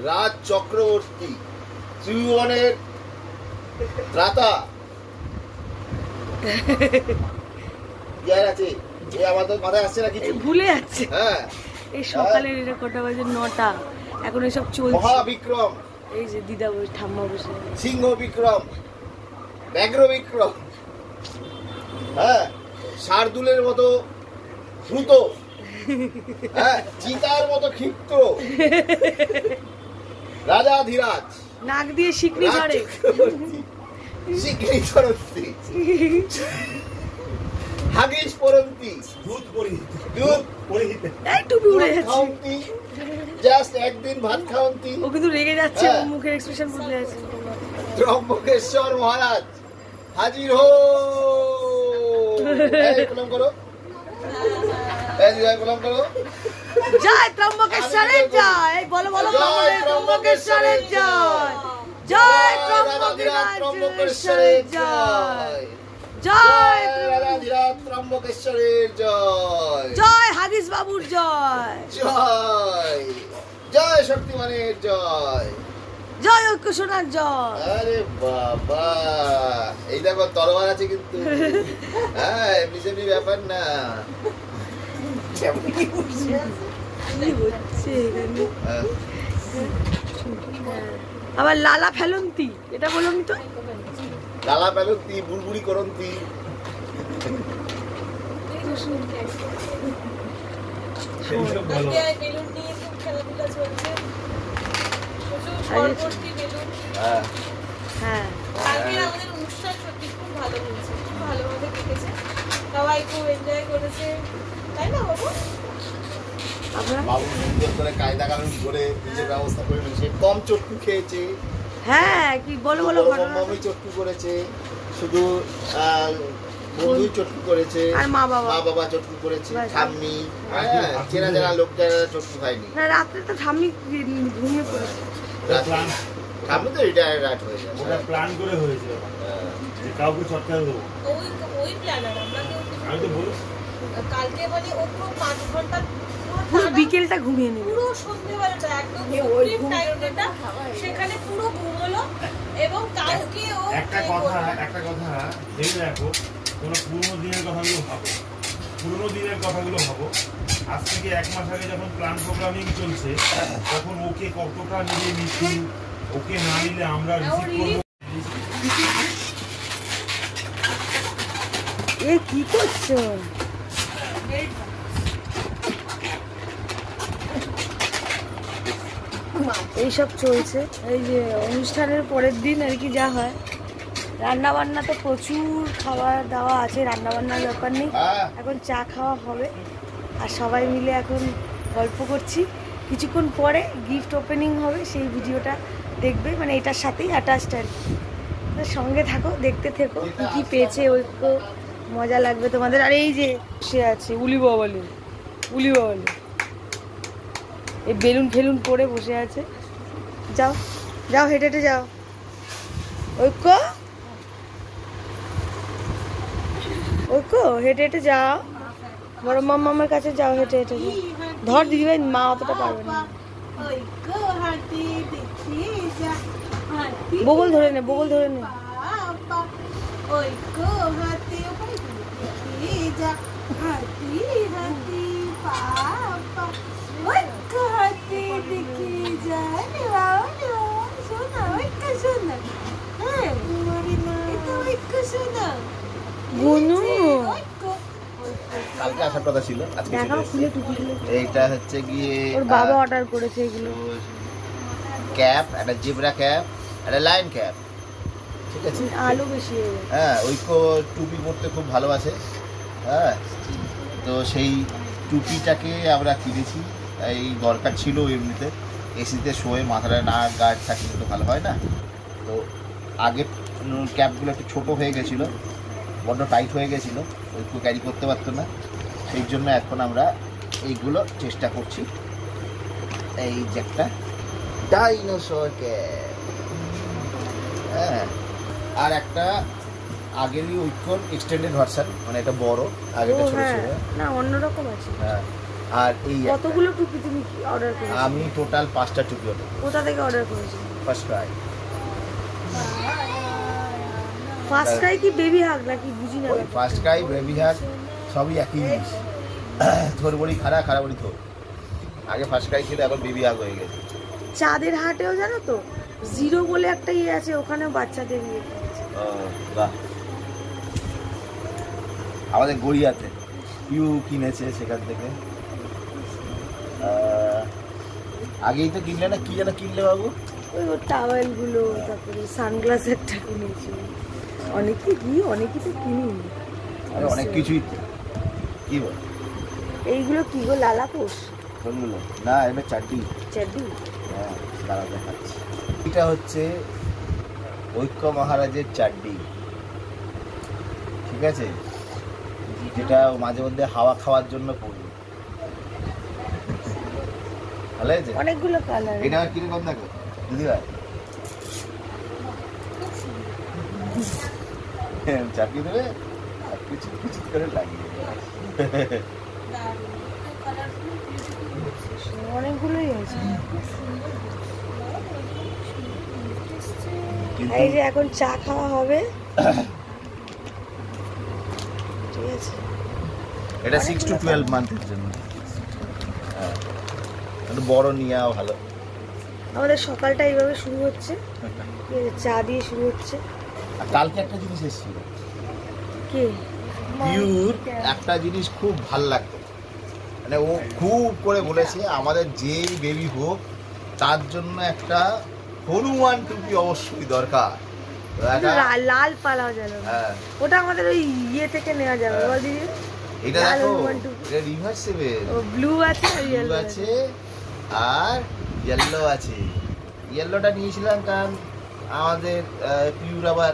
রাজ চক্রবর্তী, ত্রিভুবনের ত্রাতা। কি আর আছে? আমাদের মাথায় আসছে না কিছু, ভুলে যাচ্ছে। হ্যাঁ, এই সকালের এটা কটা বাজে? 9টা। এখন এসব চলছে। মহাবিক্রম, এই যে দিদা বসে, ঠাম্মা বসে, সিংহ বিক্রম, ব্যাঘ্র বিক্রম, হ্যাঁ, শার্দুলের মতো দ্রুত, হ্যাঁ, চিতার মতো ক্ষিপ্ত, রাজাধিরাজ, নাক দিয়ে শিকনি ঝরে, শিকনি ঝরন্তি, হাগিস পরন্তি, দুধ পরিহিত, এই টুপি উড়ে যাচ্ছে, জাস্ট একদিন ভাত খাওয়ান্তি। ও কিন্তু রেগে যাচ্ছে, ওর মুখের এক্সপ্রেশন বদলে যাচ্ছে। ত্রম্বকেশ্বর মহারাজ হাজির হো। প্রণাম করো, প্রণাম করো। জয় ত্রম্বকেশ্বরের জয়, বলো বলো, ত্রম্বকেশ্বরের জয়, জয় ত্রম্বকেশ্বরের জয়, জয় ত্রম্বকেশ্বরের জয়, জয় হাগিস বাবুর জয়, জয় জয় শক্তিমানের জয়, জয় ঐক্য সোনার জয়। আরে বাবা, এই দেখো তরোয়ার আছে কিন্তু, হ্যাঁ, এমনি সেমনি ব্যাপার না। কি হচ্ছে এখানে? আবার লালা ফেলন্তি, এটা বলুন তো। লালা ফেলন্তি, বুড়বুড়ি করন্তি। হ্যাঁ, আমাদের অনুষ্ঠান সত্যি খুব ভালো হয়েছে, খুব ভালোভাবে কেটেছে, সবাই খুব এনজয় করেছে, তাই না বাবু? বাবু সুন্দর করে কায়দা কানুন করে নিজের ব্যবস্থা করে নিয়েছে, কম চটকু খেয়েছে। হ্যাঁ, কি বলো বলো, মামি চটকু করেছে, শুধু বন্ধুই চটকু করেছে, আর মা বাবা চটকু করেছে, ঠাম্মি, হ্যাঁ, চেনা জানা লোক যারা চটকু খায়নি। না, রাত্রে তো ঠাম্মি ঘুমিয়ে পড়েছে। ঠাম্মি তো রিটায়ার্ড হয়ে যায়, ওটা প্ল্যান করে হয়েছে যে কাউকে চটকাতে দেবো। ওই প্ল্যান আর আমরা আমি তো বলি কালকে মানে ও পুরো 5 ঘন্টা পুরো বিকেলটা ঘুমিয়ে নেবে, পুরো সন্ধ্যেবেলাটা একদম টাইমটা সেখানে পুরো ঘুমলো। এবং কালকে ও একটা কথা ভেবে রাখো, তোমরা পুরোনো দিনের কথাগুলো ভাবো, পুরোনো দিনের কথাগুলো ভাবো। আজ থেকে 1 মাস আগে যখন প্ল্যান প্রোগ্রামিং চলছে, তখন ওকে কতটা নিয়ে নিচ্ছি, ওকে না নিলে আমরা রিসিভ করবো। এ কি করছো? এইসব চলছে। এই যে অনুষ্ঠানের পরের দিন আর কি যা হয়, রান্না বান্না তো প্রচুর খাবার দাওয়া আছে, রান্না বান্নার ব্যাপার নেই। এখন চা খাওয়া হবে আর সবাই মিলে এখন গল্প করছি। কিছুক্ষণ পরে গিফট ওপেনিং হবে, সেই ভিডিওটা দেখবে, মানে এটার সাথেই অ্যাটাচড আর কি। সঙ্গে থাকো, দেখতে থেকো কী কী পেয়েছে ঐক্য, মজা লাগবে তোমাদের। আর এই যে সে আছে উলি বাবালি, এই বেলুন ফেলুন পরে বসে আছে। যাও যাও, হেঁটে হেঁটে যাও। ঐক্য হেঁটে হেঁটে যাও, বড় মামার কাছে যাও, হেঁটে হেঁটে যাও। ধর দিদি ভাই, মা অতটা পারবে না। বগল ধরে নে, কালকে আসার কথা ছিল, আজকে এইটা হচ্ছে গিয়ে ওর বাবা অর্ডার করেছে এগুলো, ক্যাপ, একটা জিব্রা ক্যাপ, একটা লাইন ক্যাপ, ঠিক আছে, আলো বেশি। হ্যাঁ, ঐক্য টুপি পরতে খুব ভালোবাসে, হ্যাঁ, তো সেই টুপিটাকে আমরা কিনেছি। এই দরকার ছিল এমনিতে, এসিতে শোয়ে মাথাটা না গার্ড থাকলে তো ভালো হয় না। তো আগে ক্যাপগুলো একটু ছোটো হয়ে গেছিলো, বড্ড টাইট হয়ে গেছিলো, ঐক্য ক্যারি করতে পারতো না। সেই জন্য এখন আমরা এইগুলো চেষ্টা করছি। এই যে একটা ডাইনোসর ক্যাপ, হ্যাঁ, আর একটা আগেরই ঐক্যর এক্সটেন্ডেড ভার্সন, মানে এটা বড়, আগেটা ছোট ছিল না, অন্যরকম আছে। হ্যাঁ, আর এই কতগুলো টুপি তুমি অর্ডার করেছো? আমি টোটাল 5টা টুপি অর্ডার কোথা থেকে অর্ডার করেছো? First Cry. ফার্স্ট ক্রাই কি বেবি হাগ নাকি বুঝি না। ওই ফার্স্ট ক্রাই বেবি হাগ সবই একই জিনিস। থোর বড়ি খাড়া, খাড়া বড়ি থোর। আগে ফার্স্ট ক্রাই ছিল, এখন বেবি হাগ হয়ে গেছে। চাঁদের হাটেও জানো তো জিরো বলে একটা ইয়ে আছে, ওখানেও বাচ্চাদের ইয়ে আছে। বাহ, আমাদের গড়িয়াতে পিউ কিনেছে সেখান থেকে। আগেই তো কিনলে না, কি যেন কিনলে বাবু? ওই টাওয়েল গুলো, তারপরে সানগ্লাস একটা কিনেছি। অনেকে তো কিনি। আরে অনেক কিছুই তো। কি বল এইগুলো কি গো, লালাপোষ? কোনগুলো? না, এটা চাড্ডি। চাড্ডি? হ্যাঁ, দাঁড়া দেখাচ্ছি। এটা হচ্ছে ঐক্য মহারাজের চাড্ডি, ঠিক আছে? যেটা মাঝে মধ্যে হাওয়া খাওয়ার জন্য পড়ি। ভালো আছে? অনেকগুলো কালার। এটা আর কিরকম দেখো দিদি ভাই? চাপিয়ে দেবে আর কিছু কিছু করে লাগিয়ে দেবে। অনেকগুলোই আছে। কিন্তু এই যে এখন চা খাওয়া হবে, ঠিক আছে? এটা 6 to 12 মান্থের জন্য। হ্যাঁ, একটু বড় নিয়েও ভালো। আমাদের সকালটা এইভাবে শুরু হচ্ছে, এই যে চা দিয়ে শুরু হচ্ছে। আর কালকে একটা জিনিস এসেছিল, কি পিউর একটা জিনিস খুব ভাল লাগতো, মানে ও খুব করে বলেছে আমাদের যেই বেবি হোক তার জন্য একটা হনুমান টুপি অবশ্যই দরকার। তো একটা লাল পালাও যাবে, হ্যাঁ, ওটা আমাদের ওই ইয়ে থেকে নেওয়া যাবে। বল দিদি, এটা লাল দেখো, হনুমান টুপি। এটা রিভার্সেবল। ও ব্লু আছে আর ব্লু ইয়েলো আছে আর ইয়েলো আছে। ইয়েলোটা নিয়েছিলাম কারণ আমাদের পিউর আবার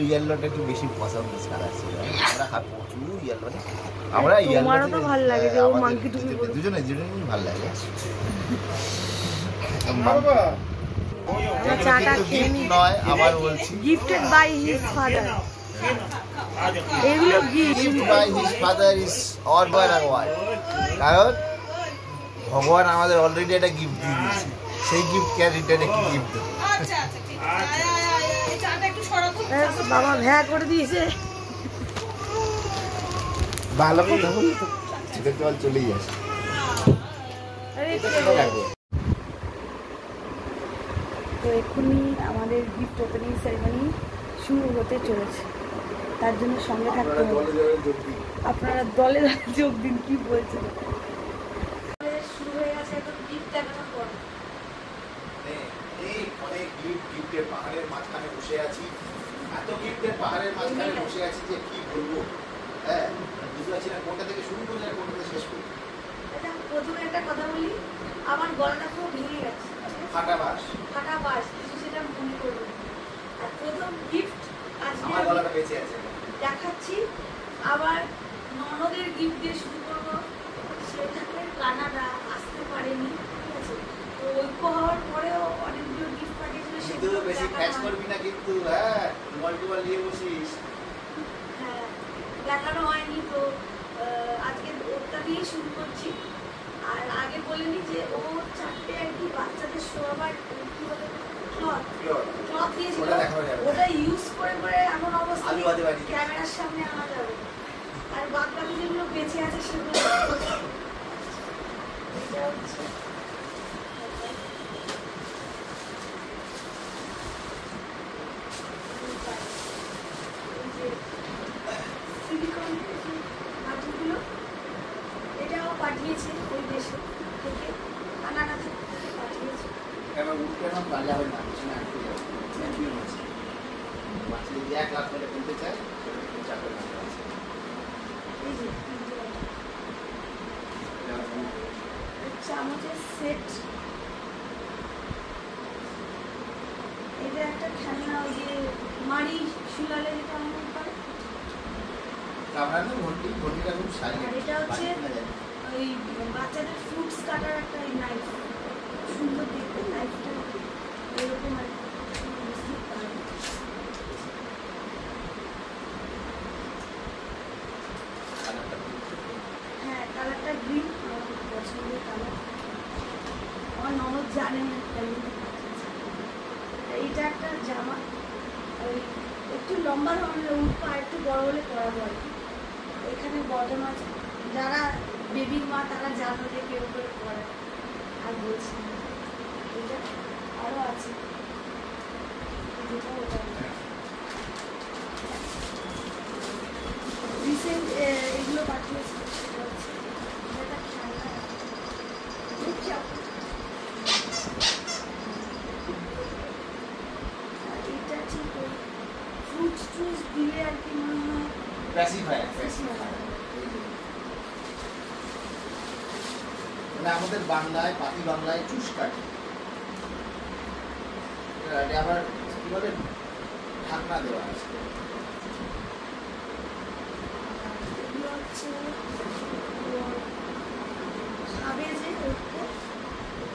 ইয়েলোটা একটু বেশি পছন্দ কালার ছিল। আমরা প্রচুর ইয়েলো, আমরা তোমারও তো ভালো লাগে যে ও মাঙ্কি টুপি পরে। দুজনেই ভালো লাগে। আমরা চাটা খেয়ে নিই। নয়, আবার বলছি গিফটেড বাই হিজ ফাদার। এগুলো gift by his father is or boy আর ওয়াই। কারণ ভগবান আমাদের অলরেডি একটা গিফট দিয়ে দিয়েছে, সেই গিফট কে রিটার্নে কি গিফট দেবো? আচ্ছা আচ্ছা, ঠিক আছে। এই চাটা একটু সরাতো। বাবা ভ্যা করে দিয়েছে। ভালো করে দেখুন তো, চিকেন জল চলেই আসে। আরে এটা তো লাগবে। তো এক্ষুনি আমাদের গিফট ওপেনিং সেরেমনি শুরু হতে চলেছে, তার জন্য সঙ্গে থাকতে হবে। আপনারা দলে দলে যোগ দিন। কি বলছেন? শুরু হয়ে গেছে, এখন গিফট দেখানোর পর। অনেক গিফটের পাহাড়ের মাঝখানে বসে আছি, এত গিফটের পাহাড়ের মাঝখানে বসে আছি যে কি বলবো। হ্যাঁ, বুঝতে পারছি না কোনটা থেকে শুরু করি আর কোনটা থেকে শেষ করি। এটা প্রথমে একটা কথা বলি, আমার গলাটা খুব ভেঙে গেছে, ফাটা বাস, ফাটা বাস, কিছু সেটা মনে করবো না। আর প্রথম গিফট আজকে আমার গলাটা বেঁচে আছে। দেখাচ্ছি, আবার ননদের গিফট দিয়ে শুরু করবো। সেখানে কানাডা আসতে পারেনি, ঠিক আছে? তো ঐক্য হওয়ার পরেও অনেকগুলো গিফট পাঠিয়েছিল, কিন্তু সেগুলো বেশি দেখানো ক্যাচ হয়নি। করবি না কিন্তু। হ্যাঁ, মাল্টিপল নিয়ে বসিস। হ্যাঁ, দেখানো হয়নি। তো আজকে ওটা দিয়ে শুরু করছি। আর আগে বলিনি যে ও চারটে আর কি বাচ্চাদের শোয়াবার কি বলে ক্লথ দিয়েছিল, ওটা দেখানো যাবে। ওটা ইউজ করে করে এমন অবস্থা আলু ভাজা বানিয়ে দিয়েছে। ক্যামেরার সামনে আনা যাবে। আর বাদ বাকি যেগুলো বেঁচে আছে সেগুলো এটা হচ্ছে সিলিকনের যে মাটিগুলো, এটাও পাঠিয়েছে ওই দেশে থেকে, কানাডা থেকে পাঠিয়েছে। এবার উঠতে না পারলে হবে না, পিছনে আটকে যাবে। চ্যাম্পিয়ন আছে, বাচ্চা যদি 1 লাখ করে কিনতে চায় সেটা 4 লাখ আছে। এই যে চামচের সেট, এটা একটা খেলনা, ওই যে মাড়ি শুলালে যেটা মনে করে। আমরা তো ঘন্টিটা খুব সারিয়ে। আর এটা হচ্ছে ওই বাচ্চাদের ফ্রুটস কাটার একটা নাইফ, সুন্দর দেখতে নাইফটা এরকম আর কি। হ্যাঁ, কালারটা গ্রিন। এইটা একটা জামা, ওই একটু লম্বা ধরনের উঠপা, একটু বড় হলে পরা যায়। এখানে বটম আছে, যারা বেবির মা তারা জানো যে কেউ করে পরে। আর বলছি এটা আরও আছে, রিসেন্ট এগুলো পাঠিয়েছে। এটা ঠিক ওই ফ্রুটস ট্রুটস দিলে আর কি মনে হয় প্যাসিফায়ার, মানে আমাদের বাংলায় পাতি বাংলায় চুস কাটে, এটা আবার কি বলে ঢাকনা দেওয়া আছে। এগুলো হচ্ছে খাবে যে ওইটা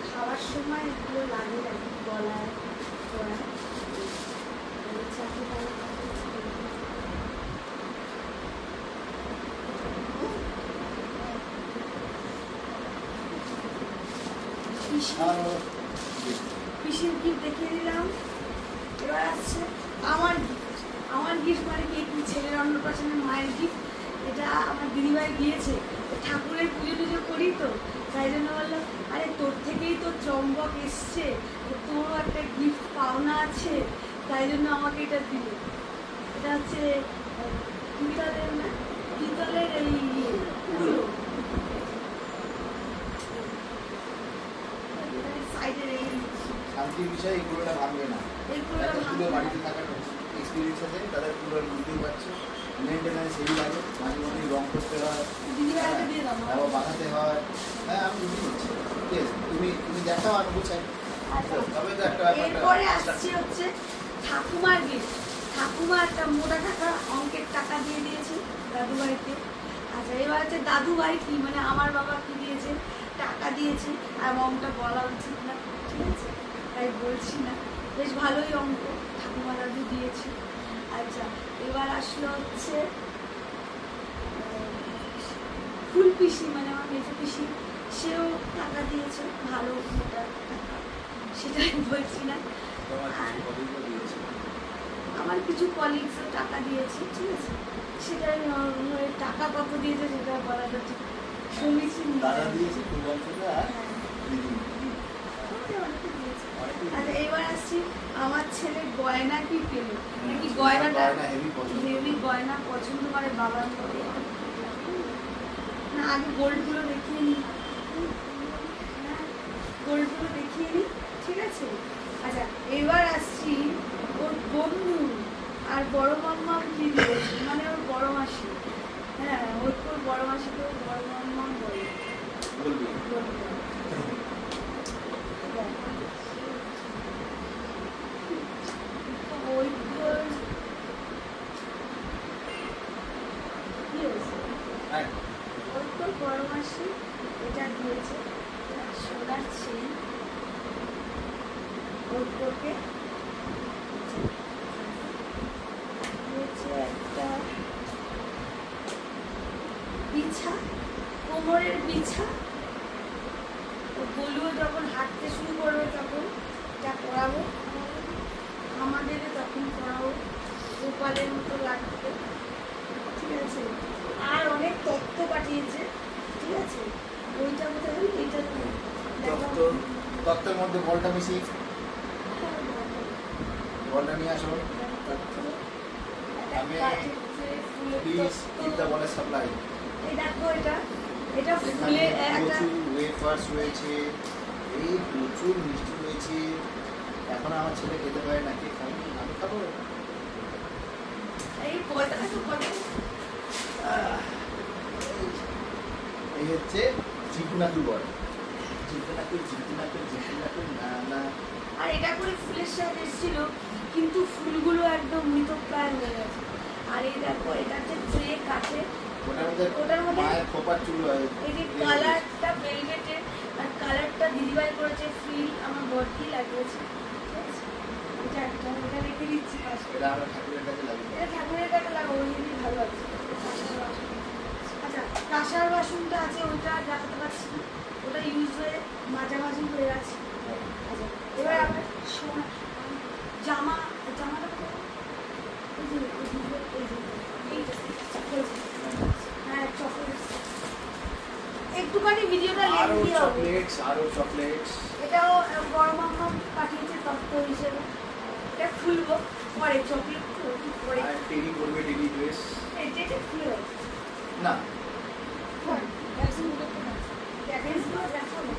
খাওয়ার সময় এগুলো লাগে আর কি গলায় গলায়। পিসির গিফট দেখিয়ে দিলাম। এবার আসছে আমার গিফট। আমার গিফট মানে কি ছেলের অন্নপ্রাশনের মায়ের গিফট। এটা আমার দিদিভাই দিয়েছে, ঠাকুরের পুজো টুজো করি তো, তাই জন্য বললো আরে তোর থেকেই তো চম্বক এসছে, তোরও একটা গিফট পাওনা আছে, তাই জন্য আমাকে এটা দিল। এটা হচ্ছে পিতলের না, পিতলের এই কুলো সাইডে রেখে দিচ্ছি। শান্তির বিষয় এগুলোটা ভাঙবে না, এই কুলোটা পুরো বাড়িতে থাকার এক্সপিরিয়েন্স আছে তাদের পুরো বুঝতেই পারছে। মেনটেন্যান্স হেভি লাগে, মাঝে মাঝে রং করতে হয়, দিদিভাইকে দিয়ে দাও। আবার বাঁধাতে হয়। হ্যাঁ আমি বুঝতে পারছি, ঠিক আছে, তুমি দেখাও আর বুঝাই। তবে তো একটা এরপরে আসছে হচ্ছে ঠাকুমার গিফট। ঠাকুমা একটা মোটা টাকা অঙ্কের টাকা দিয়ে দিয়েছে দাদুভাইকে। আচ্ছা এবার হচ্ছে দাদুভাই কি মানে আমার বাবা কি দিয়েছে, টাকা দিয়েছে, আর অঙ্কটা বলা উচিত না, ঠিক আছে, তাই বলছি না। বেশ ভালোই অঙ্ক ঠাকুমা দাদু দিয়েছে। আচ্ছা এবার আসলো হচ্ছে ফুল পিসি মানে আমার মেজো পিসি, সেও টাকা দিয়েছে, ভালো মোটা টাকা, সেটা আমি বলছি না। আমার কিছু কলিগসও টাকা দিয়েছে, ঠিক আছে, সেটাই টাকা কত দিয়েছে সেটা বলাটা ঠিক সমীচীন। আচ্ছা এবার আসছি আমার ছেলে গয়না কি পেল, নাকি গয়নাটা হেভি গয়না পছন্দ করে বাবার করে না। আগে গোল্ডগুলো দেখিয়ে নিই, গোল্ডগুলো দেখিয়ে নিই, ঠিক আছে। আচ্ছা এবার আসছি ওর বন্ধু আর বড় মাম্মা কি দিয়েছে, মানে ওর বড় মাসি। হ্যাঁ ওর বড় মাসিকে ওর বড় মাম্মা বলে। বড় মাসি এটা দিয়েছে সোনার চেন ওকে দিয়েছে, একটা বিছা, কোমরের বিছা। ও বলুও যখন হাঁটতে শুরু করবে তখন এটা করাবো, আমাদেরও তখন করাবো, গোপালের মতো লাগবে, ঠিক আছে। আর অনেক তথ্য পাঠিয়েছে, ঠিক আছে, ওইটা কোথায় হল, এইটা তত্ত্বের মধ্যে বলটা মিশিয়ে বলটা নিয়ে আসো। সাপ্লাই এই দেখো এটা, এটা ফুলের একটা ওয়েফার্স রয়েছে, এই প্রচুর মিষ্টি রয়েছে। এখন আমার ছেলে খেতে পারে না, কে খাবে, আমি খাবো। এই বলটা দেখো কত, এই হচ্ছে জিকুনাকুর বল, জিকুনাকুর না না। আর এটা করে ফুলের সাথে এসেছিল, কিন্তু ফুলগুলো একদম মৃতপ্রায় হয়ে গেছে। আর এই দেখো এটা হচ্ছে ট্রে কাঠে, ওটার মধ্যে মায়ের খোপার চুল হয়। এই যে কালারটা ভেলভেটের, আর কালারটা দিদিভাই করেছে ফ্রিল, আমার বড়কি লাগিয়েছে, ঠিক আছে। এটা একটা এটা রেখে দিচ্ছি পাশে, এটা আমরা ঠাকুরের কাছে লাগিয়ে, এটা ঠাকুরের কাছে লাগাবো, ওই ভালো আছে। আচ্ছা কাঁসার বাসনটা আছে, ওইটা দেখাতে পারছি না, ওটা ইউজ হয়ে মাঝামাঝি হয়ে আছে। আচ্ছা, এবার আমরা সোনা জামাটা কোথায়? এই যে হ্যাঁ চকলেট একটুখানি ভিডিওটা লেন্থি হবে। আরো চকলেটস এটাও বড় মাম্মা পাঠিয়েছে তত্ত্ব হিসেবে। এটা খুলবো পরে, চকলেট পরে। আর টেডি করবে, টেডি ড্রেস এটা খুলে না প্যাকেজগুলো দেখো না,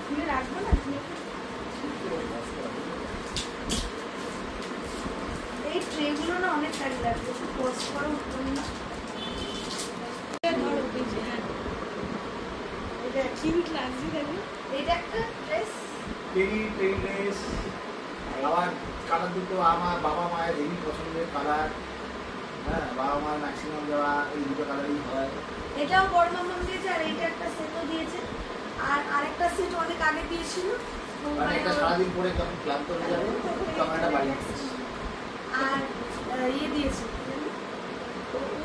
খুলে রাখবো না। এই ট্রেগুলো না অনেক কাজে লাগবে, পোস্ট করো না। ধরো পেয়েছে, হ্যাঁ এটা কিউট লাগছে দেখো। এটা একটা ড্রেস। টেডি ড্রেস আবার কালার দুটো আমার বাবা মায়ের হেভি পছন্দের কালার। হ্যাঁ, বাবা মায়ের ম্যাক্সিমাম দেওয়া এই দুটো কালারই হয়। এটাও বড় মাম্মা দিয়েছে, আর এইটা একটা সেটও দিয়েছে। আর আরেকটা সেট অনেক আগে দিয়েছিল, মানে একটা সারাদিন পরে যখন ক্লান্ত হয়ে যাবে তখন একটা বাড়ি আসছে। আর ইয়ে দিয়েছে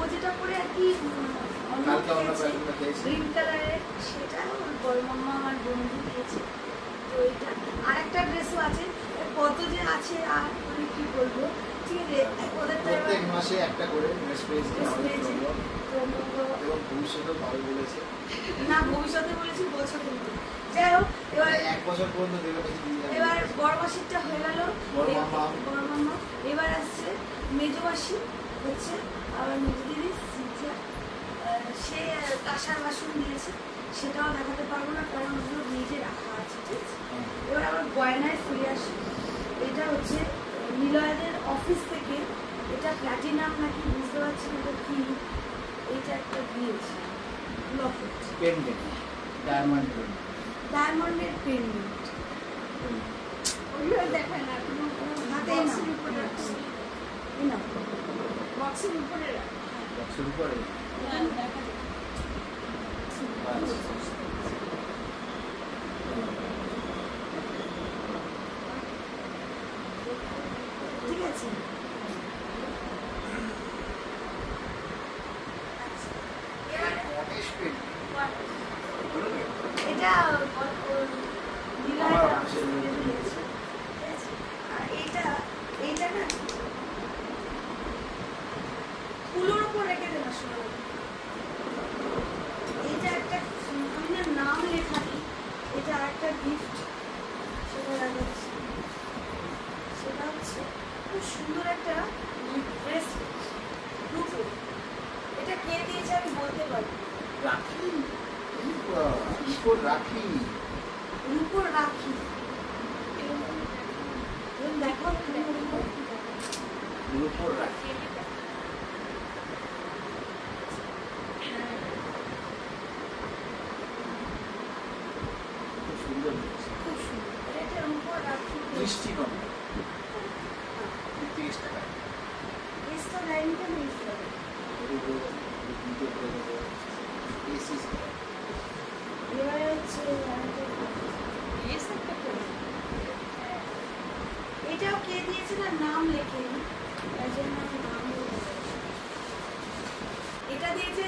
ও যেটা পরে আর কি কালকে আমরা কয়েকদিন খেয়েছি। গ্রিন কালারের, সেটা ওর বড় মাম্মা আমার বন্ধু দিয়েছে। তো এটা আরেকটা ড্রেসও আছে, কত যে আছে আর মানে কি বলবো। ঠিক আছে, ওদের তো এবার প্রত্যেক মাসে একটা করে ড্রেস পেয়েছি dress আমাদের পেয়েছে। জন্য। তো এবং ভবিষ্যতেও পাবে বলেছে। না ভবিষ্যতে বলেছি বছর কিন্তু, যাই হোক এবার মানে এক বছর পর্যন্ত দেবে কিছু দিয়ে যাবে। এবার বড় মাসিরটা হয়ে গেল, বড় মাম্মা। বড় মাম্মা। এবার আসছে মেজো মাসি হচ্ছে, আবার মেজো দিদি সিজা। সে কাঁসার বাসন দিয়েছে, সেটাও দেখাতে পারবো না কারণ ওগুলো নিজে রাখা আছে। ঠিক আছে, এবার আবার গয়নায় ফিরে আসি। এটা হচ্ছে নিলয়দের অফিস থেকে, এটা প্ল্যাটিনাম নাকি বুঝতে পারছি না এটা কি। এইটা একটা দিয়েছে লকেট, পেন্ডেন্ট, ডায়মন্ড পেন্ডেন্ট। ডায়মন্ডের পেন্ডেন্ট। ওইগুলো দেখায় না, কোনো হাতে না, বক্সের উপরে রাখছে। এই নাও। বক্সের উপরে রাখে। বক্সের উপরে হ্যাঁ, দেখা যায়। আচ্ছা। ঠিক আছে, এবার গণেশ পেন্ডেন্ট। এটা আমার অফিসের আর এইটা না কুলোর উপর রেখে দেওয়া শোনা। এইটা একটা আমি না নাম লেখা নেই, এটা আরেকটা গিফট, সেটা লাগাচ্ছি। সেটা হচ্ছে খুব সুন্দর একটা ড্রেস, এটা কে দিয়েছে আমি বলতে পারি। রাখি, রাখি রূপোর রাখি, দেখো রূপোর রাখি। খুব সুন্দর হয়েছে। খুব সুন্দর, এটা রূপোর রাখি। দৃষ্টিকোণ 30 টাকা। এসটা লাইন কেন ইউজ করে? এবারে হচ্ছে এই সবটা করে। এটাও কে দিয়েছে না নাম লেখেনি, তাই জন্য আমি নাম লিখে দিয়েছি। এটা দিয়েছে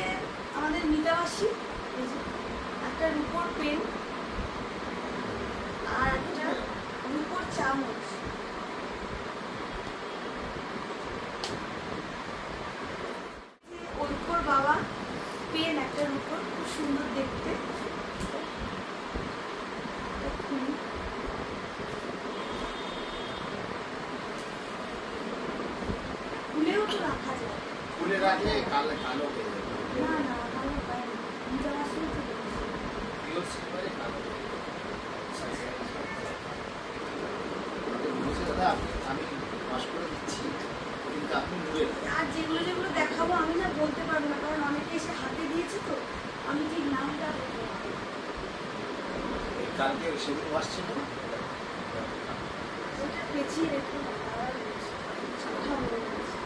আমাদের মিতাবাসী, এই যে একটা রূপোর পেন আর একটা রূপোর চামচ। ঐক্যর বাবা পেন একটা রূপোর, খুব সুন্দর দেখতে। খুলেও তো রাখা যায়। খুলে রাখলে কালো কালো হয়ে যাবে। না না ভালো পাই না, মিতাবাসী তো দেখেছি। পিওর সিলভারে কালো হয়ে যাবে। বলছে দাদা আমি ওয়াশ করে দিচ্ছি, কিন্তু আপনি মুড়ে রাখুন। আর যেগুলো যেগুলো দেখাবো আমি না বলতে পারবো না, কারণ অনেকে এসে হাতে দিয়েছে তো, আমি ঠিক নামটা বলতে পারবো না। এই কালকে সেদিন ওয়াশ ছিল না? ওটা পেঁচিয়ে রেখো না, আর কথা বলে বলছি।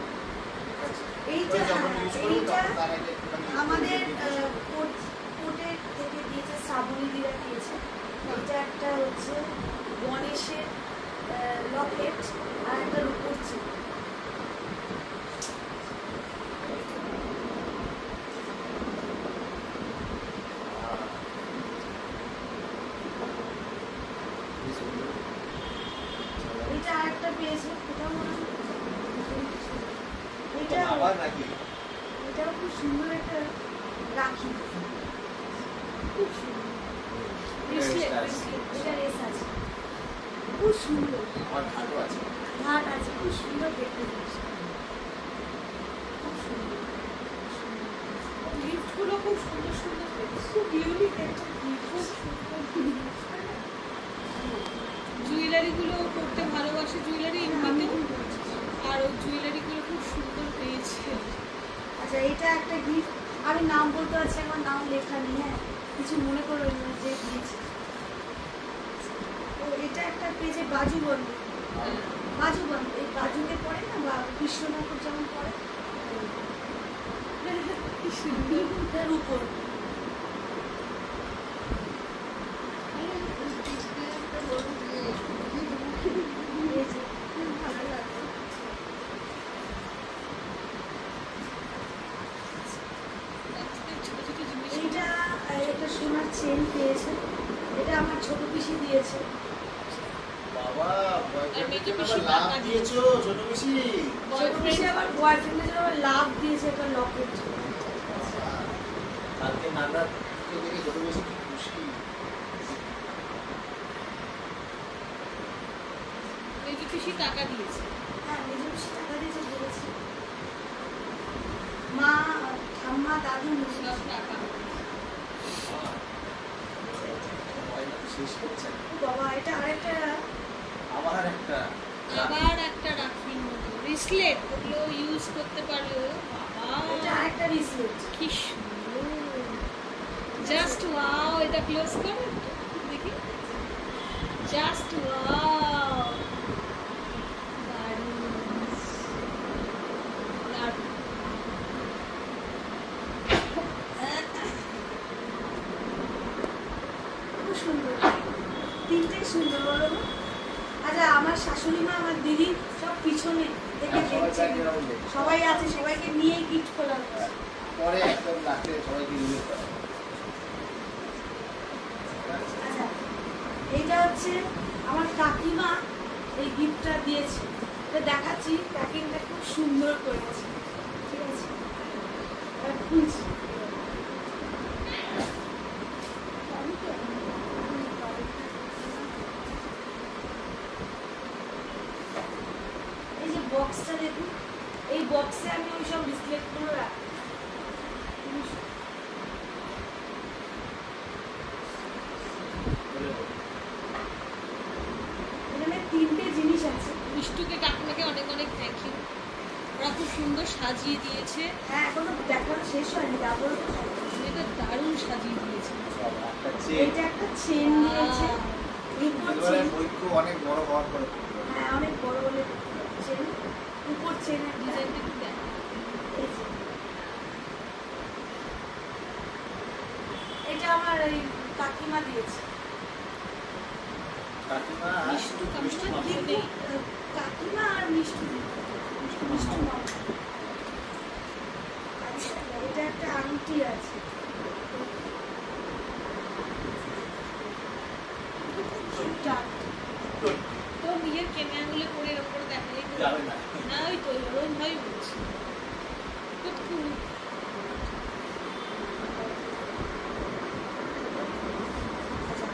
এইটা ওই যখন use করবো এইটা তখন তার আগে একটুখানি আমাদের কোর্টের থেকে দিয়েছে, শ্রাবণী দিরা দিয়েছে। এটা একটা হচ্ছে গণেশের লকেট আর একটা রূপোর চেন। এটা আরেকটা পেয়েছে, এটা মনে হয় এটা আবার নাকি এটাও খুব সুন্দর একটা রাখি, খুব সুন্দর। এটা রেস আছে, খুব সুন্দর, আমার ঘাটও আছে। ঘাট আছে, খুব সুন্দর দেখতে জিনিসটা, খুব সুন্দর। গিফটগুলো খুব সুন্দর সুন্দর পেয়েছে। খুব ইউনিক একটা gift, খুব সুন্দর। জুয়েলারিগুলো করতে ভালোবাসে, জুয়েলারি এমনিতেও, আর ওই জুয়েলারিগুলো খুব সুন্দর পেয়েছে। আচ্ছা এটা একটা গিফট, আমি নাম বলতে পারছি, আমার নাম লেখা নেই, হ্যাঁ কিছু মনে করবেন না যে দিয়েছি। ও এটা একটা পেয়েছে বাজুবন্ধ, বাজুবন্ধ, এই বাজুকে পড়ে না, বা কৃষ্ণ ঠাকুর যেমন পড়ে কি সুন্দর। তার উপর। এই যে, ভালো লাগে। বাচ্চাদের ছোট ছোট জিনিস এইটা একটা সোনার চেন পেয়েছে, এটা আমার ছোট পিসি দিয়েছে। বাবা আর মেয়েকে বয়ফ্রেন্ডের বেশি জন্য লাভ টাকা দিয়েছো ছোট বেশি। ছোট পিসি আমার বয়ফ্রেন্ডের জন্য লাভ দিয়েছে একটা লকেট। কালকে নানাকে দেখে ছোট বেশি কি খুশি। মেয়েকে বেশি টাকা দিয়েছে। হ্যাঁ মেজো পিসি টাকা দিয়েছে বলেছে। মা, ঠাম্মা, দাদু মিশে সব টাকা। ময়না তো শেষ করছে। বাবা এটা আরেকটা, আবার একটা আবার একটা রাখির মতো ব্রেসলেট, ওগুলো ইউজ করতে পারো। বাবা এটা আরেকটা রিসলেট। কি সুন্দর, জাস্ট ওয়াও। এটা ক্লোজ করো দেখি, জাস্ট ওয়াও, দারুণ দারুণ। খুব সুন্দর, তিনটেই সুন্দর বলো না? আচ্ছা আমার শাশুড়ি মা, আমার দিদি সব পিছনে থেকে দেখছে, সবাই আছে, সবাইকে নিয়ে গিফট করা হচ্ছে। পরে একদম লাস্টে সবাইকে রিভিউ করা। আচ্ছা এইটা হচ্ছে আমার কাকিমা এই গিফটটা দিয়েছে, এটা দেখাচ্ছি, প্যাকিংটা খুব সুন্দর করেছে, ঠিক আছে এবার খুলছি। এই যে বক্সটা দেখুন, এই বক্সে আমি ওই সব ডিসপ্লেগুলো রাখি। এখানে তিনটে জিনিস আছে। মিষ্টুকে কাকিমাকে অনেক অনেক থ্যাংক ইউ, ওরা খুব সুন্দর সাজিয়ে দিয়েছে। হ্যাঁ এখনো দেখানো শেষ হয়নি, তারপরে তো এটা দারুণ সাজিয়ে দিয়েছে। একটা চেন। এইটা একটা চেন দিয়েছে, রূপোর চেন। বৈক্য অনেক বড় হওয়ার পরে হ্যাঁ অনেক বড় বলে চেন, রূপোর চেন একটা। ডিজাইনটা একটু দেখ। এই যে। এটা আমার এই কাকিমা দিয়েছে। কাকিমা মিষ্টু মিষ্টি কাকিমা মামা। নেই। কাকিমা আর মিষ্টি মিষ্টি মামা। আচ্ছা এটা একটা আংটি আছে, তো নিজের কেনে আঙুলে পরে এরকম করে দেখালেই তো যাবে না। না, ওই তো ওরকম ভাই বলছি। খুব cool।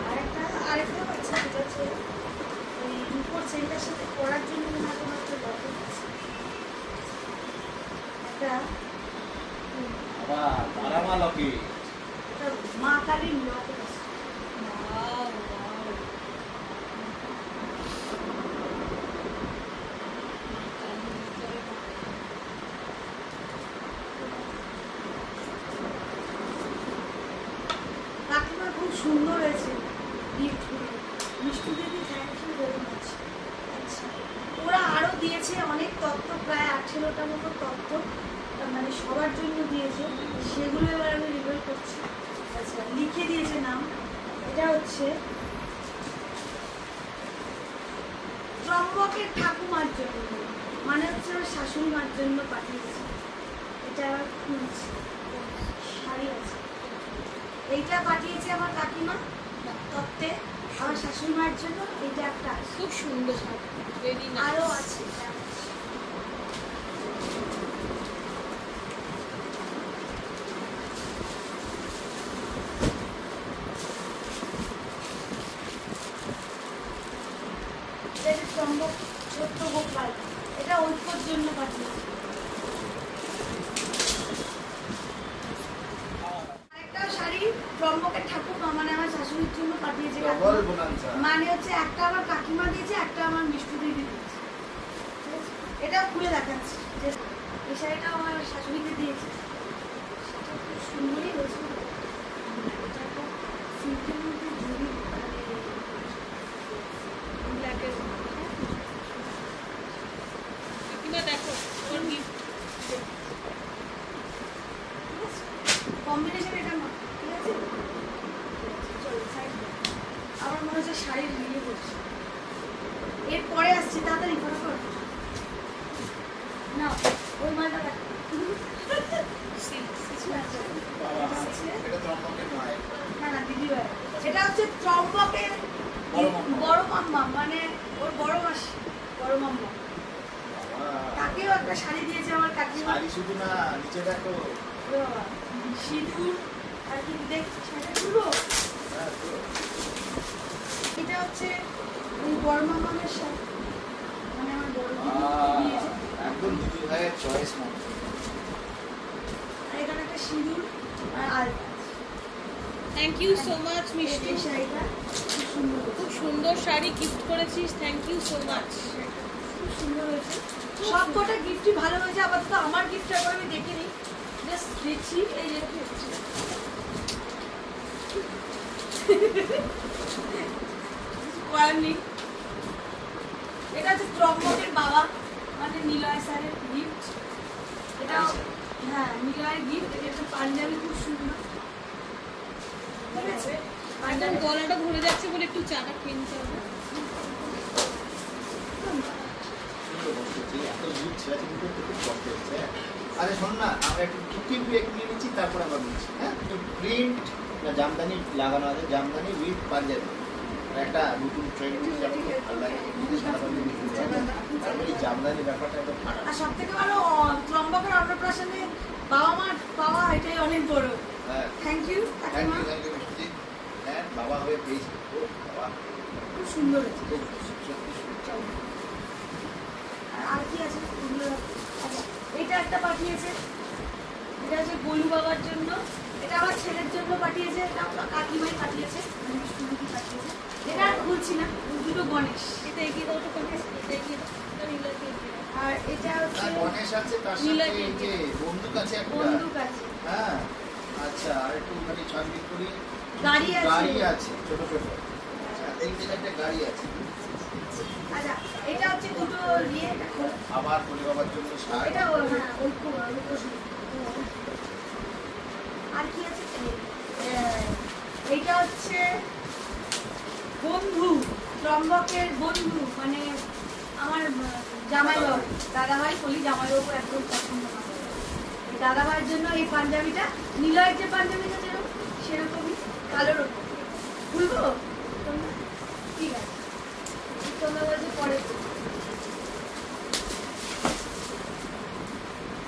আরেকটা আছে, যেটা হচ্ছে ওই রূপোর চেনটার সাথে পরার জন্য না তোমার একটা লকেট আছে, একটা আবার তারামা লকেট। একটা মা কালীর লকেট আছে। Wow, wow। কাকিমা খুব সুন্দর হয়েছে গিফটগুলো, মিষ্টি দিদি থ্যাংক ইউ ভেরি মাচ। আচ্ছা ওরা আরও দিয়েছে অনেক তত্ত্ব, প্রায় 18টা মতো তত্ত্ব, মানে সবার জন্য দিয়েছে, সেগুলো এবার আমি রিভিল করছি। আচ্ছা লিখে দিয়েছে নাম, এটা হচ্ছে ত্রম্বকের ঠাকুমার জন্য, মানে হচ্ছে ওর শাশুড়ি মার জন্য পাঠিয়েছে। এটা আবার খুলছি, শাড়ি আছে। এইটা পাঠিয়েছে আমার কাকিমা তত্ত্বে, আমার শাশুড়ি মায়ের জন্য এটা একটা আছে, খুব সুন্দর শাড়ি, ভেরি নাইস। আরও আছে। ছোট্ট গোপাল, এটা ঐক্যর জন্য পাঠিয়েছে। আরেকটা শাড়ি ত্রম্বকের ঠাকুমা মানে আমার শাশুড়ির জন্য পাঠিয়েছে। মানে হচ্ছে একটা আমার কাকিমা দিয়েছে, একটা আমার মিষ্টি দিদি দিয়েছে। এটা খুলে দেখাচ্ছি, এই শাড়িটা আমার শাশুড়িকে দিয়েছে, সেটা খুব সুন্দরই হয়েছে। এটা খুব সিল্কের মধ্যে জড়ি ব্ল্যাকের দেখো ওর গিফট কম্বিনেশন এটা না, ঠিক আছে? চলো সাইড। আমার মনে হচ্ছে শাড়ির মিলিয়ে পড়ছে। এরপরে আসছে, তাড়াতাড়ি ফটাফট না, ওই মালটা দেখ। না না দিদি ভাই, এটা হচ্ছে ত্রম্বকের বড় মাম্মা, মানে ওর বড় মাসি, বড় মাম্মা। তাকেও একটা শাড়ি দিয়েছে আমার কাকিমা। শাড়ি শুধু না, নিচে দেখো সিঁদুর আর কি দেখ, শাড়িটা খুলবো। এটা হচ্ছে ওই বড় মামামের শাড়ি, মানে আমার বড় দিদি দিয়েছে। একদম দিদি ভাইয়ের চয়েস মতো। আর এখানে একটা সিঁদুর আর আলতা। থ্যাংক ইউ সো মাচ মিষ্টি। এই শাড়িটা খুব সুন্দর, খুব সুন্দর শাড়ি গিফট করেছিস, থ্যাংক ইউ সো মাচ। খুব সুন্দর হয়েছে। সব কটা গিফটই ভালো হয়েছে। আপাতত আমার গিফটটা একবার আমি দেখিনি, জাস্ট দেখছি। এই যে এটা হচ্ছে ত্রম্বকের বাবা মানে নিলয় স্যারের গিফট। এটা হ্যাঁ নিলয়ের গিফট। এটা একটা পাঞ্জাবি, খুব সুন্দর, ঠিক আছে? একদম গলাটা ভরে যাচ্ছে বলে একটু চাটা খেয়ে নিতে হবে। আরে শোন না, আমরা একটু টুকি ব্রেক নিয়ে নিচ্ছি, তারপর আবার নিচ্ছি। হ্যাঁ, একটু প্রিন্ট না জামদানি লাগানো আছে, জামদানি উইথ পাঞ্জাবি, একটা নতুন ট্রেন্ড যেমন ভালো লাগে। তারপরে জামদানি ব্যাপারটা একদম ফাটা। আর সব থেকে ভালো ত্রম্বকের অন্নপ্রাশনে বাবা মা পাওয়া, এটাই অনেক বড়। হ্যাঁ, thank you thank you, thank you মিষ্টি। হ্যাঁ, বাবা হয়ে পেয়েছি। ও বাবা, খুব সুন্দর হয়েছে। খুব সত্যি সুন্দর। আর কি আছে? আচ্ছা, এটা একটা পাঠিয়েছে, এটা হচ্ছে গোলু বাবার জন্য। এটা আমার ছেলের জন্য পাঠিয়েছে, এটা আমার কাকিমাই পাঠিয়েছে, মানে সুন্দরী পাঠিয়েছে। এটা আর খুলছি না, দুটো গণেশ। এটা এগিয়ে দাও তো গণেশ, এটা এগিয়ে দাও, এটা নীলাকে এগিয়ে দাও। আর এটা হচ্ছে আর গণেশ আছে, তার সাথে এই যে বন্দুক আছে একটা। বন্দুক আছে। হ্যাঁ, আচ্ছা, আর একটু খালি ছাড়বিট করি। গাড়ি আছে। গাড়ি আছে, ছোট ছোট। আচ্ছা, তিনটে চারটে গাড়ি আছে। আচ্ছা, এটা হচ্ছে দুটো ইয়ে। আবার বলে বাবার জন্য শার্ট। এটা হ্যাঁ ঐক্য। আর কি আছে? এইটা হচ্ছে বন্ধু, ত্রম্বকের বন্ধু, মানে আমার জামাইবাবু, দাদাভাই বলি, জামাইবাবু একদম পছন্দ করে। এই দাদাভাইয়ের জন্য এই পাঞ্জাবিটা, নিলয়ের যে পাঞ্জাবিটা যেরকম সেরকমই কালোর ওপর। বুঝবো তোমরা? ঠিক আছে, তোমরা বলছো পরে।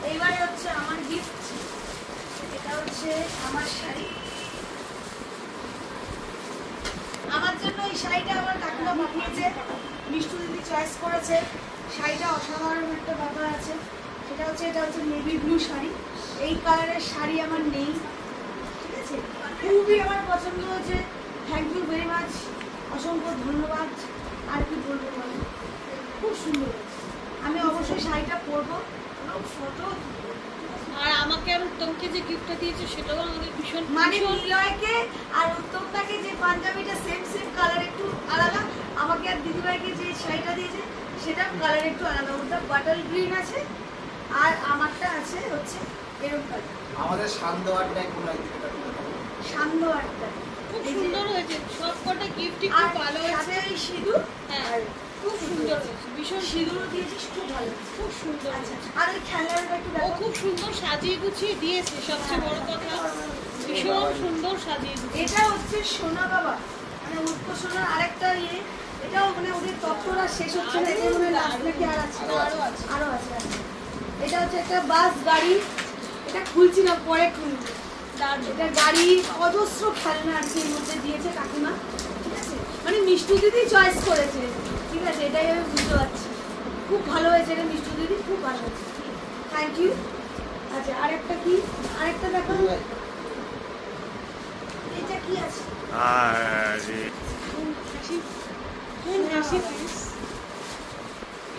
এইবারে হচ্ছে আমার গিফট। এটা হচ্ছে আমার শাড়ি। আমার জন্য এই শাড়িটা আমার কাকিমা পাঠিয়েছে, মিষ্টু দিদি চয়েস করেছে। শাড়িটা অসাধারণ একটা ব্যাপার আছে, সেটা হচ্ছে এটা হচ্ছে নেভি ব্লু শাড়ি। এই কালারের শাড়ি আমার নেই, ঠিক আছে? খুবই আমার পছন্দ হয়েছে। থ্যাংক ইউ ভেরি মাচ, অসংখ্য ধন্যবাদ। আর কি বলবো বলো, খুব সুন্দর হয়েছে। আমি অবশ্যই শাড়িটা পরবো, ফটো। আর আমাকে আর উত্তমকে যে গিফটটা দিয়েছে সেটাও আমাদের ভীষণ মানে নিলয়কে আর উত্তমটাকে যে পাঞ্জাবিটা সেম সেম কালার একটু আলাদা, আমাকে আর দিদিভাইকে যে শাড়িটা দিয়েছে সেটা কালার একটু আলাদা। ওটা বাটার গ্রিন আছে আর আমারটা আছে হচ্ছে এরকম কালার। আমাদের সান্দারটা কোন একদিকে সান্ধ্য একটা খুব সুন্দর হয়েছে। সব কটা গিফটই খুব ভালো হয়েছে। এই সিঁদুর, হ্যাঁ খুব সুন্দর হয়েছে, ভীষণ সিঁদুরও দিয়েছিস, খুব ভালো, খুব সুন্দর আচ্ছা। হয়েছে। আর ওই খেলাটা একটু ও দেখো, খুব সুন্দর সাজিয়ে গুছিয়ে দিয়েছে, সবচেয়ে বড় কথা ভীষণ সুন্দর সাজিয়ে গুছিয়ে। এটা হচ্ছে সোনা বাবা, মানে মানে উৎকর্ষণার আরেকটা ইয়ে, এটাও মানে ওদের তত্ত্বরা শেষ হচ্ছে না, এটা মানে লাস্ট নাকি আর আছে, আরো আছে। এটা হচ্ছে একটা বাস গাড়ি, এটা খুলছি না, পরে খুলবো। এটা গাড়ি অজস্র খেলনা আর কি এর মধ্যে দিয়েছে কাকিমা, ঠিক আছে, মানে মিষ্টু দিদি চয়েস করেছে, ঠিক আছে, এটাই আমি বুঝতে পারছি। খুব ভালো হয়েছে এটা, মিষ্টু দিদি খুব ভালো হয়েছে, থ্যাংক ইউ। আচ্ছা আরেকটা কি, আরেকটা দেখো এটা কি আছে,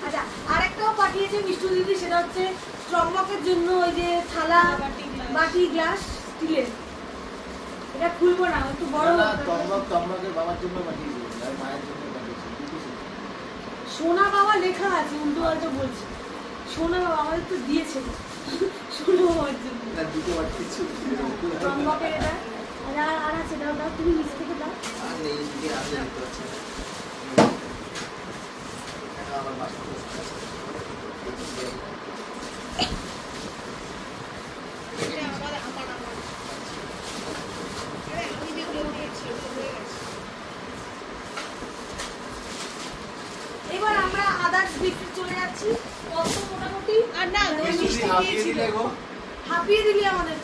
আচ্ছা আরেকটাও পাঠিয়েছে মিষ্টু দিদি, সেটা হচ্ছে ত্রম্বকের জন্য ওই যে থালা বাটি গ্লাস স্টিলের, এটা খুলবো না, একটু বড়। তম্বকের বাবার জন্য পাঠিয়েছি, আর মায়ের জন্য পাঠিয়েছি। সোনা বাবা লেখা আছে, উল্টো পাল্টা বলছে। সোনা বাবা আমাদের তো দিয়েছে সোনা বাবার জন্য দুটো পাঠিয়েছি ত্রম্বকের এটা। আর আছে, দাও দাও, তুমি নিচ থেকে দাও। আর নেই, দিকে আসলে দেখতে পাচ্ছি না। আমার মাস্টার এবার আমরা আদার্স গিফটে চলে যাচ্ছি। কত মোটামুটি আর না দই মিষ্টি দিয়েছিল, হাঁপিয়ে দিলি আমাদের।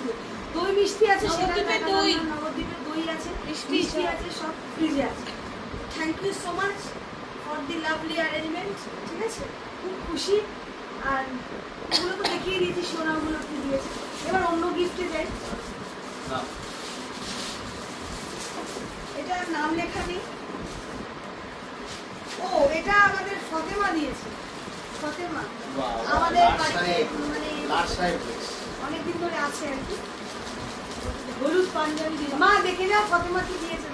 দই মিষ্টি আছে, নবদ্বীপের দই, নবদ্বীপের দই আছে, মিষ্টি আছে, সব ফ্রিজে আছে। Thank you so much for the lovely arrangement, ঠিক আছে, খুব খুশি। আর এগুলো তো দেখিয়ে দিয়েছি, সোনাগুলো কি দিয়েছে। এবার অন্য গিফটে যাই। এটা নাম লেখা নেই। ও এটা আমাদের ফতেমা দিয়েছে, ফতেমা আমাদের বাড়িতে মানে অনেকদিন ধরে আছে আর কি, হলুদ পাঞ্জাবি দিয়ে। মা দেখে যাও ফতেমা কি দিয়েছে।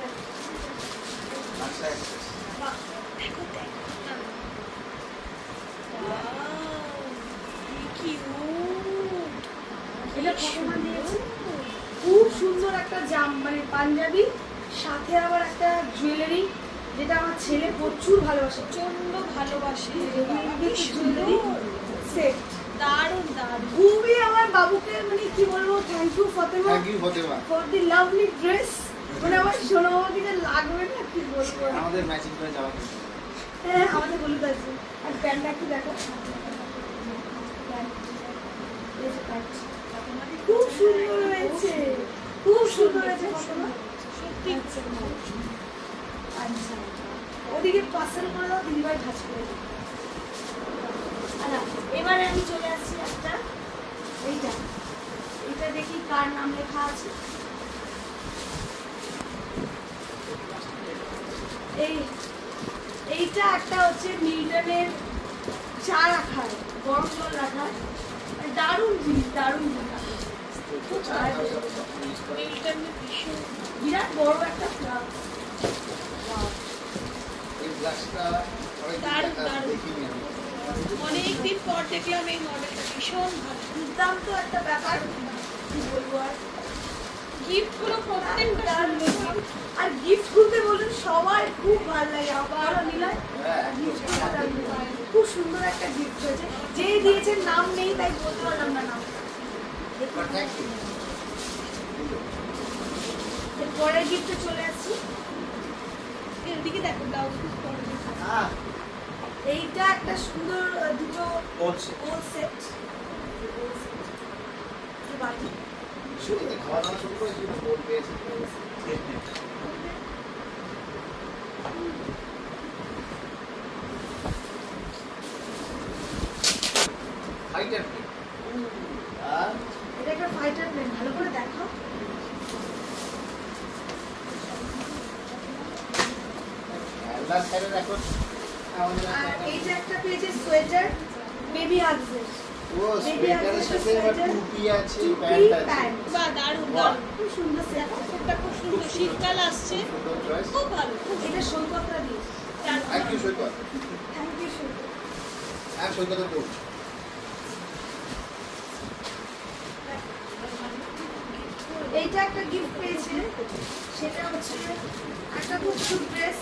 এটা ফতেমা দিয়েছে, খুব সুন্দর একটা জাম মানে পাঞ্জাবি, সাথে আবার একটা জুয়েলারি, যেটা আমার ছেলে প্রচুর ভালোবাসে, প্রচন্ড ভালোবাসে জুয়েলারি সেট। দারুণ দারুণ, খুবই আমার বাবুকে মানে কি বলবো, thank you Fatema for the lovely dress. মানে আমার সোনা বাবাকে যে লাগবে না কি বলবো, আমাদের ম্যাচিং করে যাওয়া। হ্যাঁ আমাদের হলুদ আছে। আর প্যান্টটা একটু দেখো, খুব সুন্দর হয়েছে, খুব সুন্দর হয়েছে ফতেমা, সত্যি। আচ্ছা ওদিকে পার্সেল করে দাও, দিদিভাই ভাজ করে দাও। আচ্ছা এবারে আমি চলে আসছি একটা, এইটা এটা দেখি কার নাম লেখা আছে। এইটা একটা হচ্ছে মিল্টনের চা রাখার, গরম জল রাখার, দারুণ জিনিস, দারুণ জিনিস। মিল্টনের ভীষণ বিরাট বড় একটা ফ্লাগ। অনেকদিন পর দেখলাম এই মডেলটা, ভীষণ ভালো, দুর্দান্ত একটা ব্যাপার, কি বলবো আর। গিফট গুলো প্রত্যেকটা, আর গিফট খুলতে বলুন সবাই খুব ভালো লাগে, আবারও নিলাম। খুব সুন্দর একটা গিফট হয়েছে, যেই দিয়েছে নাম নেই তাই বলতে পারলাম না নাম। পরের গিফটে চলে আসছি, এদিকে দেখো ব্লাউজ পিস পরে। এইটা একটা সুন্দর দুটো গোল সেট, খাওয়া দাওয়া শুরু করেছি, গোল পেয়েছি। এটা একটা ফাইটার প্লেন, ভালো করে দেখো। আর এইটা একটা পেয়েছে সোয়েটার, বেবি হাগসের। ও সোয়েটারের সাথে আবার টুপি আছে, প্যান্ট আছে। বাহ দারুণ দারুণ, খুব সুন্দর সেট, সেটটা খুব সুন্দর, শীতকাল আসছে, খুব ভালো। এটা সৈকতরা দিয়েছে। Thank you Saikat, thank you Saikat. আর সৈকতের কোচ। এইটা একটা গিফট পেয়েছে, সেটা হচ্ছে একটা খুব সুন্দর ড্রেস।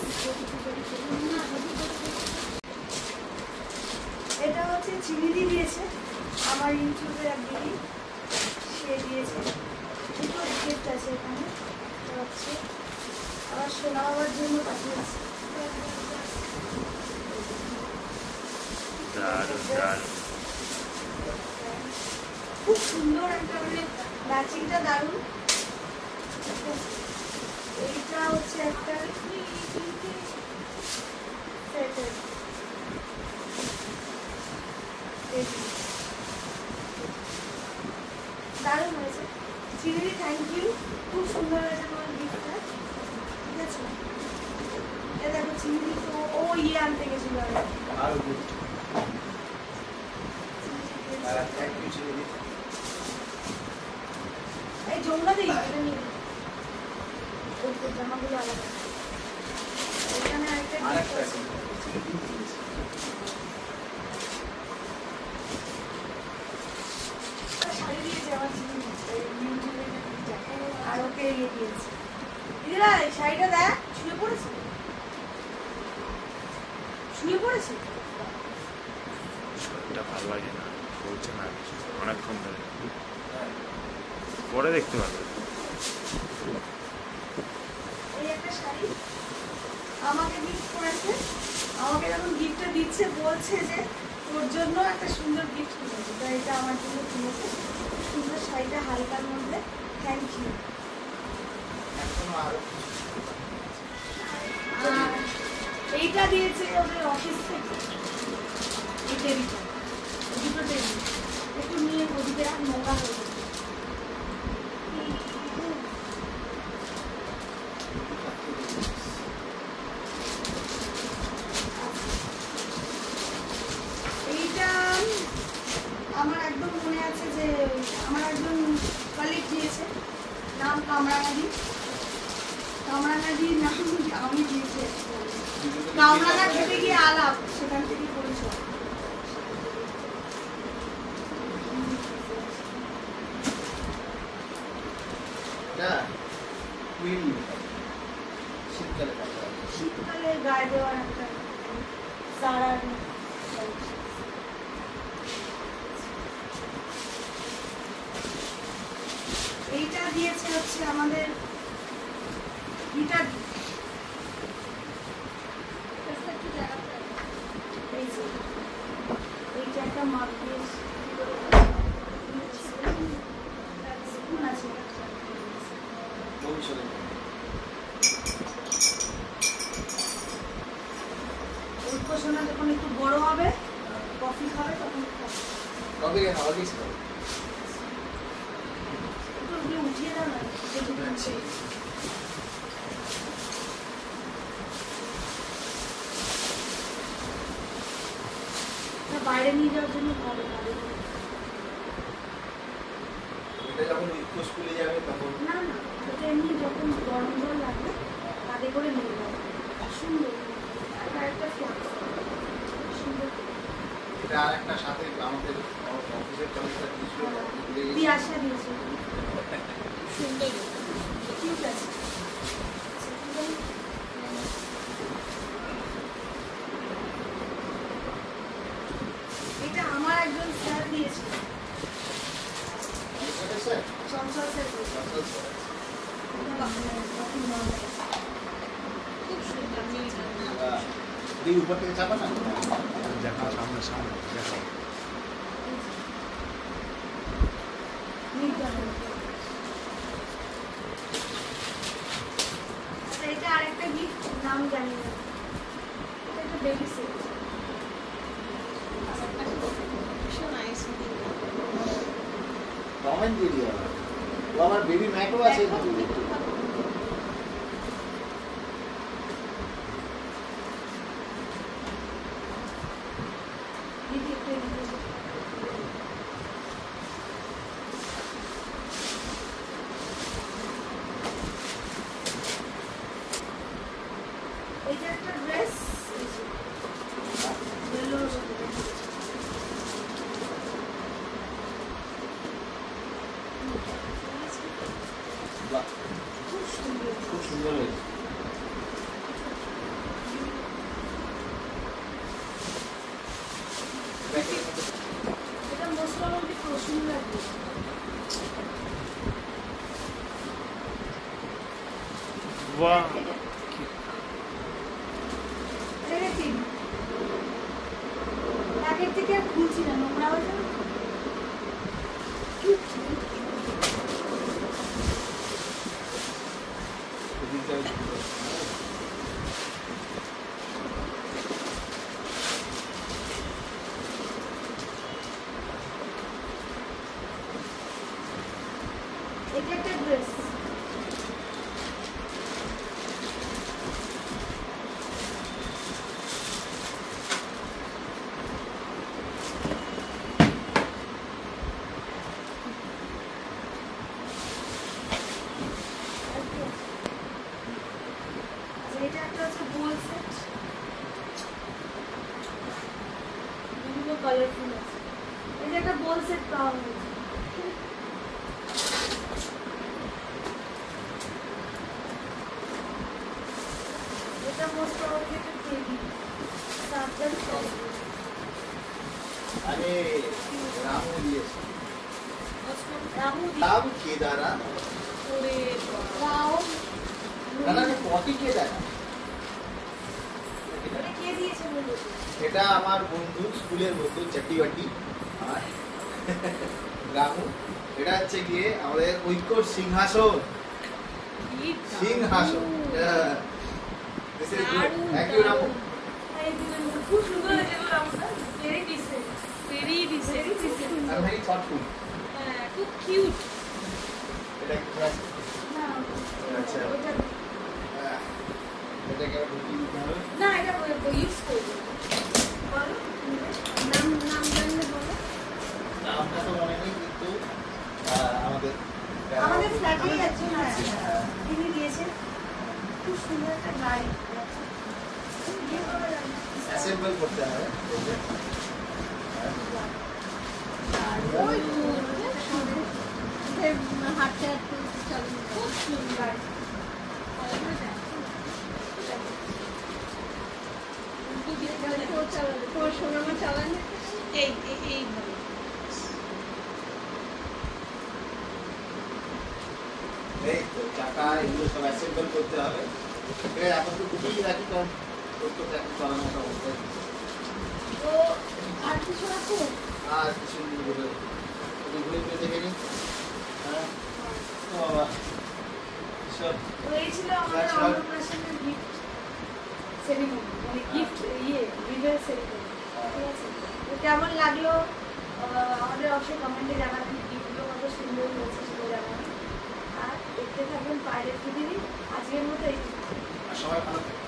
এটা হচ্ছে চিনিদি দিয়েছে, আমার ইউটিউবের এক দিদি, সে দিয়েছে। দুটো গিফট আছে এখানে, এটা হচ্ছে আমার সোনা বাবার জন্য পাঠিয়েছি। খুব সুন্দর একটা মানে ম্যাচিংটা দারুণ। এইটা হচ্ছে একটা দারুণ হয়েছে। চিনি থ্যাংক ইউ, খুব সুন্দর হয়েছে তোমার গিফটটা। ঠিক আছে, এটা দেখো চিনি তো ও ইয়ে আনতে গেছিল এই জমনা দিই এটা নিয়ে ওর জামাগুলো আলাদা। এখানে আরেকটা শাড়ি দিয়েছে আমার চিনি আর ওকে ইয়ে দিয়েছে। দিদিরা এই শাড়িটা দেখ শুয়ে পড়েছে, শুয়ে পড়েছে। শরীরটা ভালো লাগে না, বলছে না অনেকক্ষণ ধরে, পরে দেখতে পারবে। এই একটা শাড়ি আমাকে গিফট করেছে। আমাকে যখন গিফটটা দিচ্ছে বলছে যে তোর জন্য একটা সুন্দর গিফট কিনেছে, তো এটা আমার জন্য কিনেছে। সুন্দর শাড়িটা হালকার মধ্যে, থ্যাংক ইউ। আর এইটা দিয়েছে ওদের অফিস থেকে, এই টেবিলটা, দুটো টেবিল একটু নিয়ে ওদিকে নোংরা হয়ে গেছে। এইটা আমার একদম মনে আছে যে আমার একজন কলিগ দিয়েছে, নাম কামরাঙ্গাদি। কামরাঙ্গাদির নাম আমি দিয়েছি। কামরাঙ্গা খেতে গিয়ে আলাপ, সেখান থেকে পরিচয়। শীতকালে গায়ে দেওয়ার একটা সারার। এইটা দিয়েছে হচ্ছে আমাদের গিটার। এইটা একটা মাপ দিয়েছে, স্পুন আছে। সোনা যখন একটু বড় হবে, কফি খাবে তখন একটু উঠিয়ে দাও না। বাইরে নিয়ে যাওয়ার জন্য ভালো লাগে। না না, এটা এমনি যখন গরম জল লাগবে তাতে করে নিয়ে যাবে। সুন্দর একটা ফ্লাক্স সুন্দর। এটা আরেকটা সাথে আমাদের অফিসের কলিগটা দিয়েছিল, পিয়াসা দিয়েছে, সুন্দর কিউট আছে। এটা আমার একজন স্যার দিয়েছে, চঞ্চল স্যার। খুব সুন্দর উপর থেকে চাপা না, দেখাও সামনে সামনে দেখাও। এটা আরেকটা গিফট, নাম জানি না। এটা একটা বেবি সেট। কমেন্ট দিয়ে দিও। ও আমার বেবি ম্যাটও আছে। এটা একটা ড্রেস, খুব সুন্দর, খুব সুন্দর হয়েছে। এটা মোটামুটি প্রচুর লাগবে। বাহ প্যাকেট থেকে আর খুলছি না, নোংরা হয়ে যাবে তো। এটা একটা ড্রেস। এটা একটা হচ্ছে গোল সেট, বিভিন্ন কালারফুল আছে। এটা একটা গোল সেট পাওয়া হয়েছে। এটা মোস্ট প্রবাবলি একটা টেডি, সাবধান সব। আরে রামু দিয়েছে, রামু নাম কেদারা, ওরে রাও না না পটি কেদারা। এটা কে দিয়েছে বলবো? এটা আমার বন্ধু, স্কুলের বন্ধু চাটিবাটি আমার রামু। এটা হচ্ছে গিয়ে আমাদের ঐক্যর সিংহাসন, সিংহাসন। This is good. Thank you, Ramu. এই দিলেন খুব সুন্দর হয়েছে গো রামুটা, very decent, very decent. I'm very thoughtful. হ্যাঁ, খুব কিউট। এটা কি class? না আচ্ছা। ওটা এটাকে আবার ঢুকিয়ে দিতে হবে। না, এটা ইউজ করবো। বলো নাম জানলে বলো। নামটা তো মনে নেই, কিন্তু আমাদের ফ্ল্যাটেই আছে, হ্যাঁ হ্যাঁ। তিনি দিয়েছেন। খুব সুন্দর একটা গাড়ি। অ্যাসেম্বল করতে হবে। ওই হাঁটতে হাঁটতে চলে, খুব সুন্দর। এই এই এই ভাবে। এই তো চাকা এগুলো সব অ্যাসেম্বল করতে হবে। এটা এখন তো ঢুকিয়ে রাখি, কারণ তোর তো এখন চালানোর মতো অবস্থায়। তো আর কিছু রাখো? আর কিছু ঘুরে ঘুরে দেখে নিই। হ্যাঁ ও বাবা, সব তো এই ছিল আমাদের অন্নপ্রাশনের গিফট সেরিমনি, মানে গিফট রিভিল সেরিমনি। ঠিক আছে, তো কেমন লাগলো আমাদের অবশ্যই কমেন্টে জানাবেন। গিফটগুলো কত সুন্দর হয়েছে সেটা জানাবেন। আর দেখতে থাকবেন পাইরেট পৃথিবী। আজকের মতো এই সবাই ভালো থাকে।